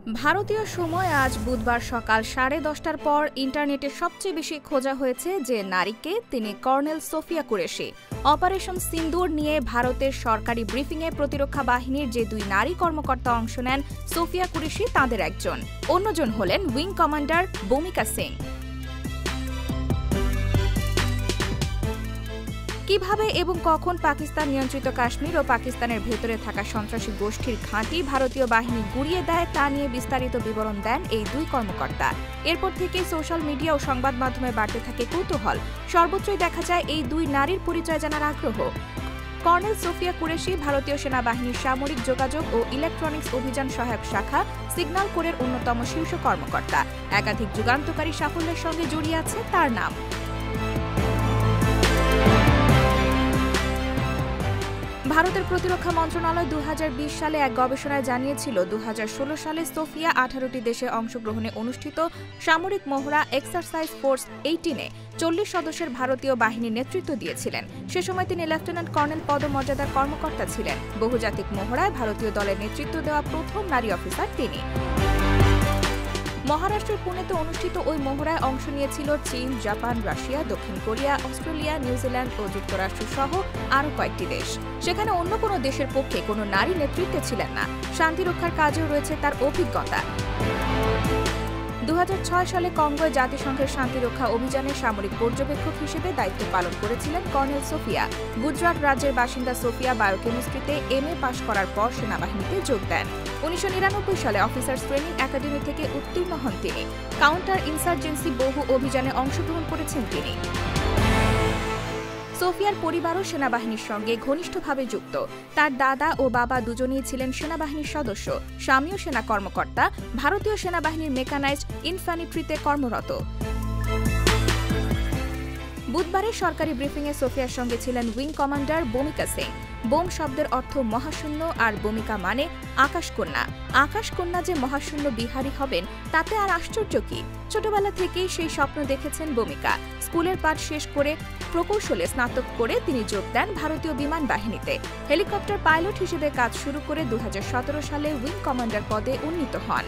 ভারতীয় সময় আজ বুধবার সকাল 10:30টার পর ইন্টারনেটে সবচেয়ে বেশি খোঁজা হয়েছে যে নারীকে, তিনি কর্নেল সোফিয়া কুরেশি। অপারেশন সিন্দুর নিয়ে ভারতের সরকারি ব্রিফিংয়ে প্রতিরক্ষা বাহিনীর যে দুই নারী কর্মকর্তা অংশ নেন, সোফিয়া কুরেশি তাদের একজন। অন্যজন হলেন উইং কমান্ডার ভূমিকা সিং। কিভাবে এবং কখন পাকিস্তান নিয়ন্ত্রিত কাশ্মীর ও পাকিস্তানের ভেতরে থাকা সন্ত্রাসী গোষ্ঠীর ঘাঁটি ভারতীয় বাহিনী গুড়িয়ে দেয় তা নিয়ে বিস্তারিত বিবরণ দেন এই দুই কর্মকর্তা। এরপর থেকেই সোশ্যাল মিডিয়া ও সংবাদ মাধ্যমে বাড়তে থাকে কৌতূহল। সর্বত্রই দেখা যায় এই দুই নারীর পরিচয় জানার আগ্রহ। কর্নেল সোফিয়া কুরেশি ভারতীয় সেনাবাহিনীর সামরিক যোগাযোগ ও ইলেকট্রনিক্স অভিযান সহায়ক শাখা সিগন্যাল কোরের অন্যতম শীর্ষ কর্মকর্তা। একাধিক যুগান্তকারী সাফল্যের সঙ্গে জড়িয়ে আছে তার নাম। ভারতের প্রতিরক্ষা মন্ত্রণালয় 2020 সালে এক গবেষণায় জানিয়েছিল, 2016 সালে সোফিয়া 18টি দেশে অংশগ্রহণে অনুষ্ঠিত সামরিক মহড়া এক্সারসাইজ ফোর্স 18-এ 40 সদস্যের ভারতীয় বাহিনীর নেতৃত্ব দিয়েছিলেন। সে সময় তিনি লেফটেন্যান্ট কর্নেল পদমর্যাদার কর্মকর্তা ছিলেন। বহুজাতিক মহড়ায় ভারতীয় দলের নেতৃত্ব দেওয়া প্রথম নারী অফিসার তিনি। মহারাষ্ট্রের পুনেতে অনুষ্ঠিত ওই মহড়ায় অংশ নিয়েছিল চীন, জাপান, রাশিয়া, দক্ষিণ কোরিয়া, অস্ট্রেলিয়া, নিউজিল্যান্ড ও যুক্তরাষ্ট্র সহ আরও কয়েকটি দেশ। সেখানে অন্য কোনো দেশের পক্ষে কোনো নারী নেতৃত্বে ছিলেন না। শান্তি রক্ষার কাজেও রয়েছে তার অভিজ্ঞতা। 2006 সালে কঙ্গোয় জাতিসংঘের শান্তিরক্ষা অভিযানে সামরিক পর্যবেক্ষক হিসেবে দায়িত্ব পালন করেছিলেন কর্নেল সোফিয়া। গুজরাট রাজ্যের বাসিন্দা সোফিয়া বায়োকেমিস্ট্রিতে MA পাশ করার পর সেনাবাহিনীতে যোগ দেন। 1999 সালে অফিসার্স ট্রেনিং একাডেমি থেকে উত্তীর্ণ হন তিনি। কাউন্টার ইনসার্জেন্সি বহু অভিযানে অংশগ্রহণ করেছেন তিনি। সোফিয়ার পরিবারও সেনাবাহিনীর সঙ্গে ঘনিষ্ঠভাবে যুক্ত। তার দাদা ও বাবা দুজনেই ছিলেন সেনাবাহিনীর সদস্য। স্বামীও সেনা কর্মকর্তা, ভারতীয় সেনাবাহিনীর মেকানাইজড ইনফ্যান্ট্রিতে কর্মরত। বুধবারের সরকারি ব্রিফিংয়ে সোফিয়ার সঙ্গে ছিলেন উইং কমান্ডার ভূমিকা সিং। বোম শব্দের অর্থ মহাশূন্য আর ভূমিকা মানে আকাশকন্যা। আকাশকন্যা যে মহাশূন্য বিহারী হবেন তাতে আর আশ্চর্য কি? ছোটবেলা থেকেই সেই স্বপ্ন দেখেছেন ভূমিকা। স্কুলের পাঠ শেষ করে প্রকৌশলে স্নাতক করে তিনি যোগ দেন ভারতীয় বিমান বাহিনীতে। হেলিকপ্টার পাইলট হিসেবে কাজ শুরু করে 2017 সালে উইং কমান্ডার পদে উন্নীত হন।